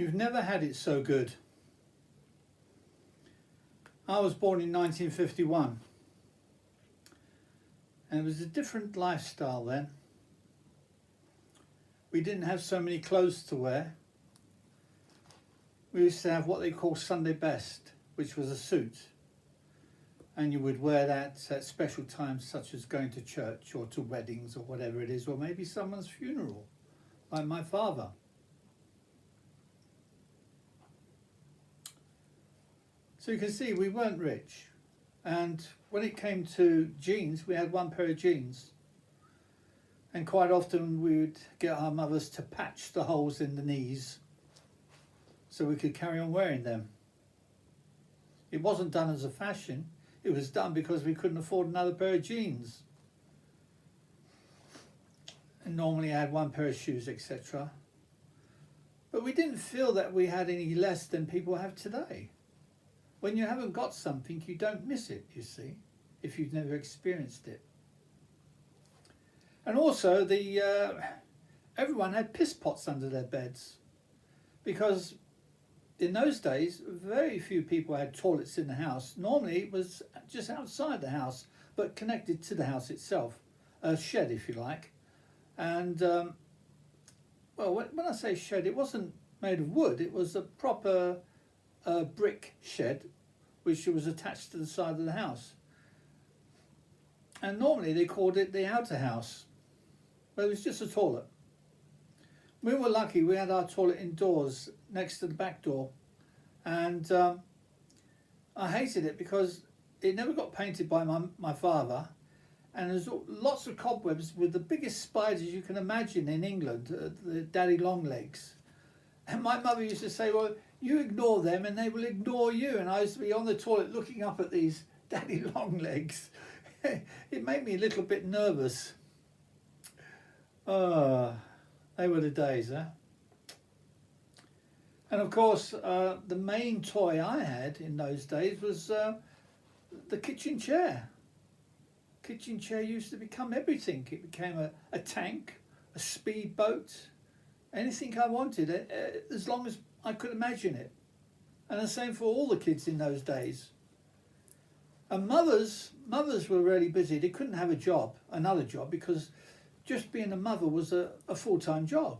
You've never had it so good. I was born in 1951, and it was a different lifestyle then. We didn't have so many clothes to wear. We used to have what they call Sunday best, which was a suit. And you would wear that at special times such as going to church or to weddings or whatever it is, or maybe someone's funeral, like my father. So you can see we weren't rich. And when it came to jeans, we had one pair of jeans. And quite often we would get our mothers to patch the holes in the knees so we could carry on wearing them. It wasn't done as a fashion. It was done because we couldn't afford another pair of jeans. And normally I had one pair of shoes, etc. But we didn't feel that we had any less than people have today. When you haven't got something, you don't miss it, you see, if you've never experienced it. And also, everyone had piss pots under their beds, because in those days, very few people had toilets in the house. Normally, it was just outside the house, but connected to the house itself, a shed, if you like. And, well, when I say shed, it wasn't made of wood. It was a proper brick shed, which was attached to the side of the house. And normally they called it the outer house, but it was just a toilet. We were lucky, we had our toilet indoors next to the back door, and I hated it because it never got painted by my father, and there's lots of cobwebs with the biggest spiders you can imagine in England, the daddy long legs. And my mother used to say, well, you ignore them and they will ignore you. And I used to be on the toilet looking up at these daddy long legs. It made me a little bit nervous. They were the days, huh? And of course, the main toy I had in those days was the kitchen chair. Kitchen chair used to become everything. It became a tank, a speedboat, anything I wanted, as long as I could imagine it. And the same for all the kids in those days. And mothers were really busy. They couldn't have another job, because just being a mother was a full-time job.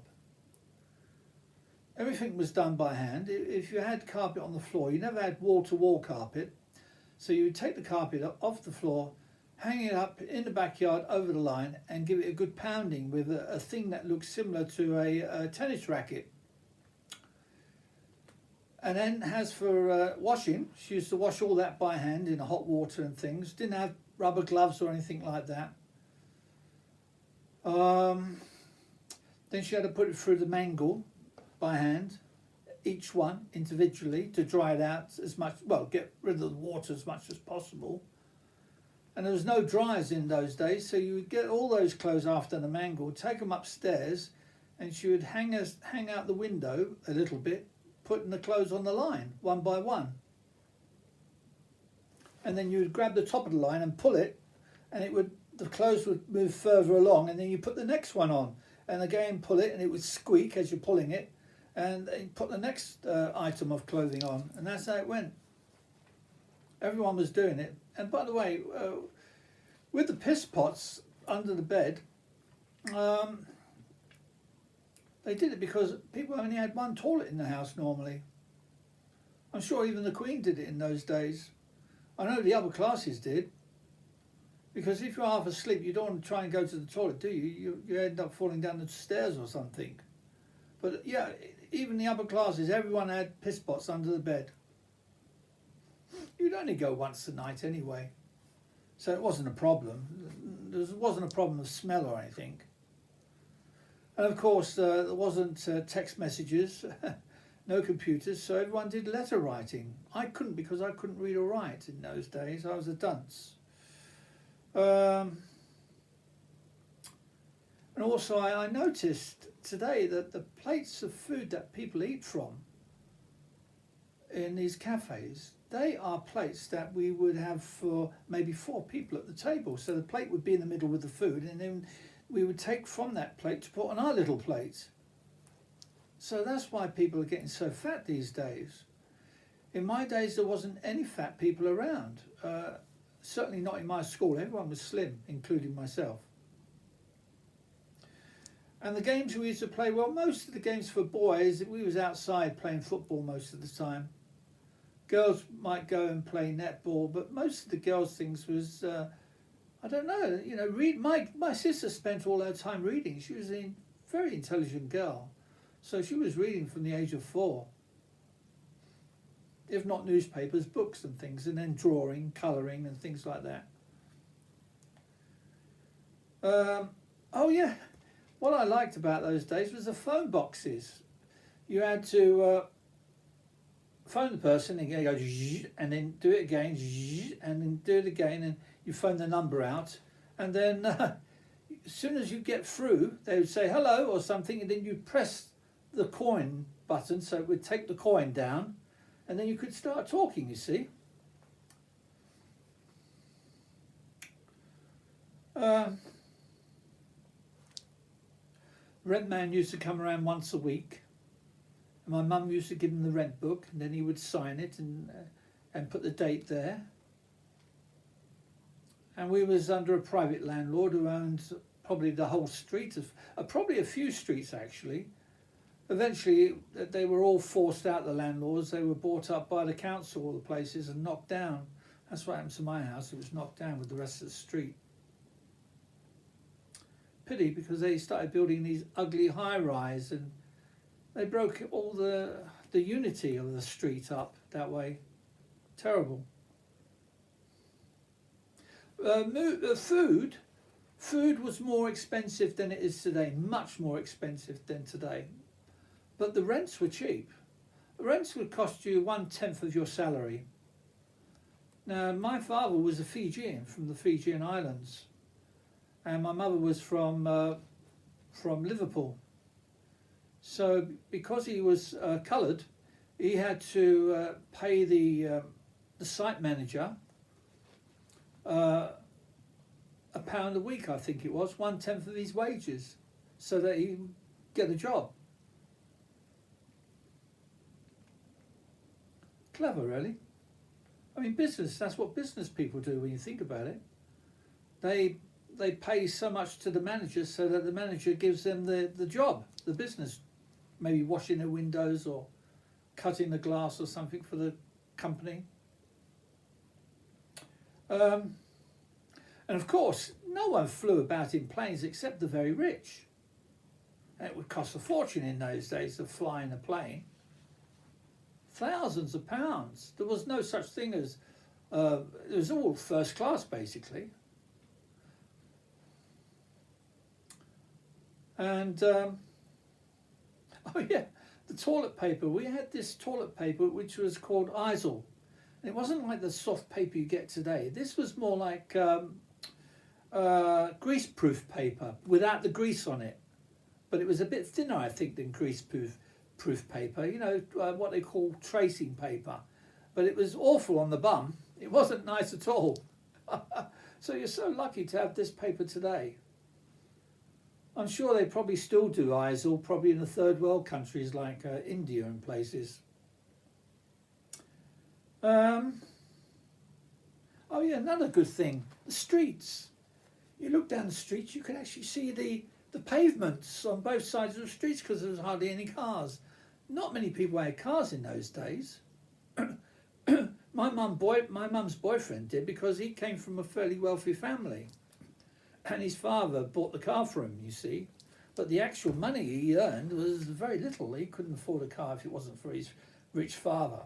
Everything was done by hand. If you had carpet on the floor, you never had wall-to-wall carpet. So you would take the carpet off the floor, hang it up in the backyard over the line, and give it a good pounding with a thing that looked similar to a tennis racket. And then as for washing, she used to wash all that by hand in hot water and things. Didn't have rubber gloves or anything like that. Then she had to put it through the mangle by hand, each one individually, to dry it out as much, well, get rid of the water as much as possible. And there was no dryers in those days, so you would get all those clothes after the mangle, take them upstairs, and she would hang out the window a little bit, putting the clothes on the line, one by one. And then you would grab the top of the line and pull it, and the clothes would move further along, and then you put the next one on, and again pull it, and it would squeak as you're pulling it, and then you put the next item of clothing on, and that's how it went. Everyone was doing it. And by the way, with the piss pots under the bed, they did it because people only had one toilet in the house normally. I'm sure even the Queen did it in those days. I know the upper classes did. Because if you're half asleep, you don't want to try and go to the toilet, do you? You end up falling down the stairs or something. But yeah, even the upper classes, everyone had piss pots under the bed. You'd only go once a night anyway. So it wasn't a problem. There wasn't a problem of smell or anything. And of course, there wasn't text messages, no computers, so everyone did letter writing. I couldn't, because I couldn't read or write in those days. I was a dunce. And also I noticed today that the plates of food that people eat from in these cafes, they are plates that we would have for maybe 4 people at the table. So the plate would be in the middle with the food, and then we would take from that plate to put on our little plate. So that's why people are getting so fat these days. In my days, there wasn't any fat people around. Certainly not in my school. Everyone was slim, including myself. And the games we used to play, well, most of the games for boys, we was outside playing football most of the time. Girls might go and play netball, but most of the girls' things was, I don't know, you know, read. My sister spent all her time reading. She was a very intelligent girl. So she was reading from the age of 4. If not newspapers, books and things, and then drawing, colouring and things like that. Oh yeah, what I liked about those days was the phone boxes. You had to phone the person and you go and then do it again and then do it again, and you phone the number out, and then as soon as you get through, they would say hello or something, and then you press the coin button so it would take the coin down, and then you could start talking, you see. Rent man used to come around once a week, and my mum used to give him the rent book, and then he would sign it and put the date there. And we was under a private landlord who owned probably the whole street, of probably a few streets actually. Eventually they were all forced out, the landlords. They were bought up by the council, all the places, and knocked down. That's what happened to my house. It was knocked down with the rest of the street. Pity, because they started building these ugly high-rise, and they broke all the unity of the street up that way. Terrible. Food was more expensive than it is today, much more expensive than today. But the rents were cheap. The rents would cost you 1/10 of your salary. Now, my father was a Fijian, from the Fijian Islands, and my mother was from Liverpool. So because he was coloured, he had to pay the site manager £1 a week, I think it was, 1/10 of his wages, so that he would get a job. Clever, really. I mean, business, that's what business people do when you think about it. They pay so much to the manager so that the manager gives them the job, the business, maybe washing their windows or cutting the glass or something for the company. And of course, no one flew about in planes except the very rich. And it would cost a fortune in those days to fly in a plane. Thousands of pounds. There was no such thing as, it was all first class basically. And, oh yeah, the toilet paper. We had this toilet paper which was called Izal. And it wasn't like the soft paper you get today. This was more like grease-proof paper without the grease on it. But it was a bit thinner, I think, than grease-proof paper. You know, what they call tracing paper. But it was awful on the bum. It wasn't nice at all. So you're so lucky to have this paper today. I'm sure they probably still do Izal, probably in the third world countries like India and places. Oh yeah, another good thing, the streets. You look down the streets, you can actually see the pavements on both sides of the streets because there was hardly any cars. Not many people had cars in those days. My mum's boyfriend did, because he came from a fairly wealthy family. And his father bought the car for him, you see. But the actual money he earned was very little. He couldn't afford a car if it wasn't for his rich father.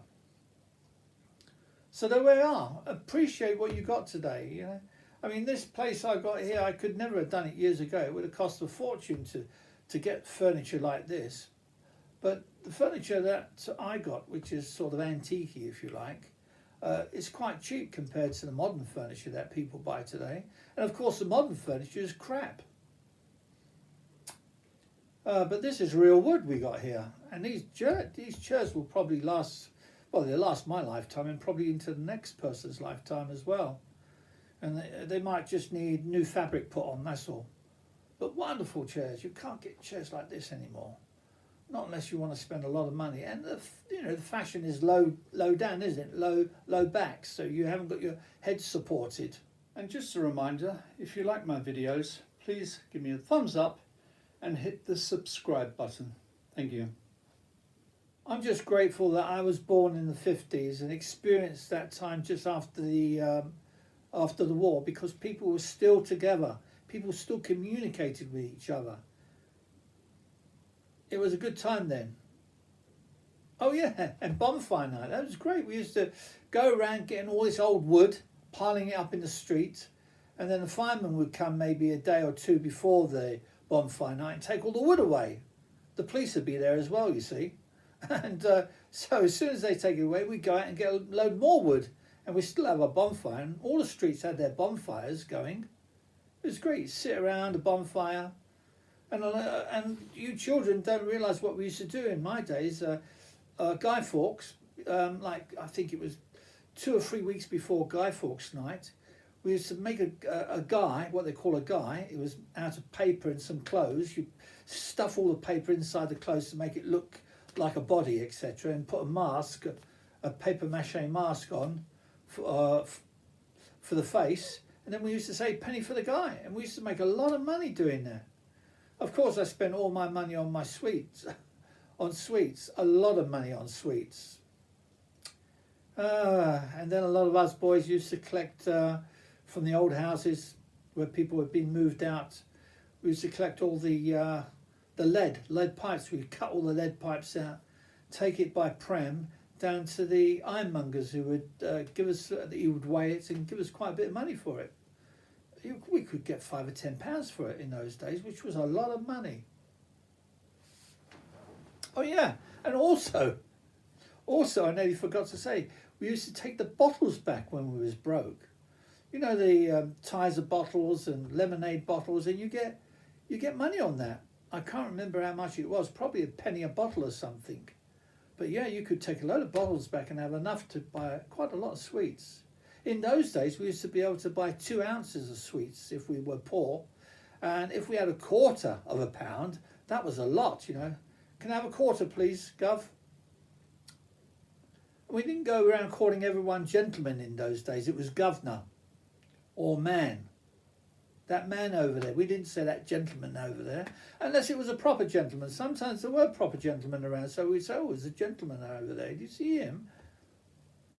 So there we are. Appreciate what you got today, you know. I mean, this place I got here, I could never have done it years ago. It would have cost a fortune to get furniture like this. But the furniture that I got, which is sort of antique-y, if you like, is quite cheap compared to the modern furniture that people buy today. And of course, the modern furniture is crap. But this is real wood we got here. And these chairs will probably last, well, they'll last my lifetime and probably into the next person's lifetime as well. And they might just need new fabric put on, that's all. But wonderful chairs. You can't get chairs like this anymore. Not unless you want to spend a lot of money. And the fashion is low down, isn't it? Low back, so you haven't got your head supported. And just a reminder, if you like my videos, please give me a thumbs up and hit the subscribe button. Thank you. I'm just grateful that I was born in the 50s and experienced that time just after the war, because people were still together. People still communicated with each other. It was a good time then. Oh yeah, and bonfire night, that was great. We used to go around getting all this old wood, piling it up in the street, and then the firemen would come maybe a day or two before the bonfire night and take all the wood away. The police would be there as well, you see. And so as soon as they take it away, we go out and get a load more wood, and we still have a bonfire, and all the streets had their bonfires going. It was great. You sit around a bonfire, and you children don't realise what we used to do in my days. Guy Fawkes, like I think it was 2 or 3 weeks before Guy Fawkes night, we used to make a guy, what they call a guy. It was out of paper and some clothes. You stuff all the paper inside the clothes to make it look like a body, etc., and put a mask, a paper mache mask on for the face, and then we used to say penny for the guy, and we used to make a lot of money doing that. Of course, I spent all my money on my sweets, a lot of money on sweets. And then a lot of us boys used to collect from the old houses where people had been moved out. We used to collect all the lead pipes. We'd cut all the lead pipes out, take it by pram down to the ironmongers, who would give us, he would weigh it and give us quite a bit of money for it. We could get £5 or £10 for it in those days, which was a lot of money. Oh yeah, and also I nearly forgot to say, we used to take the bottles back when we was broke. You know, the Tizer bottles and lemonade bottles, and you get money on that. I can't remember how much it was, probably a penny a bottle or something. But yeah, you could take a load of bottles back and have enough to buy quite a lot of sweets. In those days, we used to be able to buy 2 ounces of sweets if we were poor. And if we had a quarter of a pound, that was a lot, you know. Can I have a quarter, please, Gov? We didn't go around calling everyone gentleman in those days. It was governor or man. That man over there. We didn't say that gentleman over there, unless it was a proper gentleman. Sometimes there were proper gentlemen around, so we'd say, oh, there's a gentleman over there. Do you see him?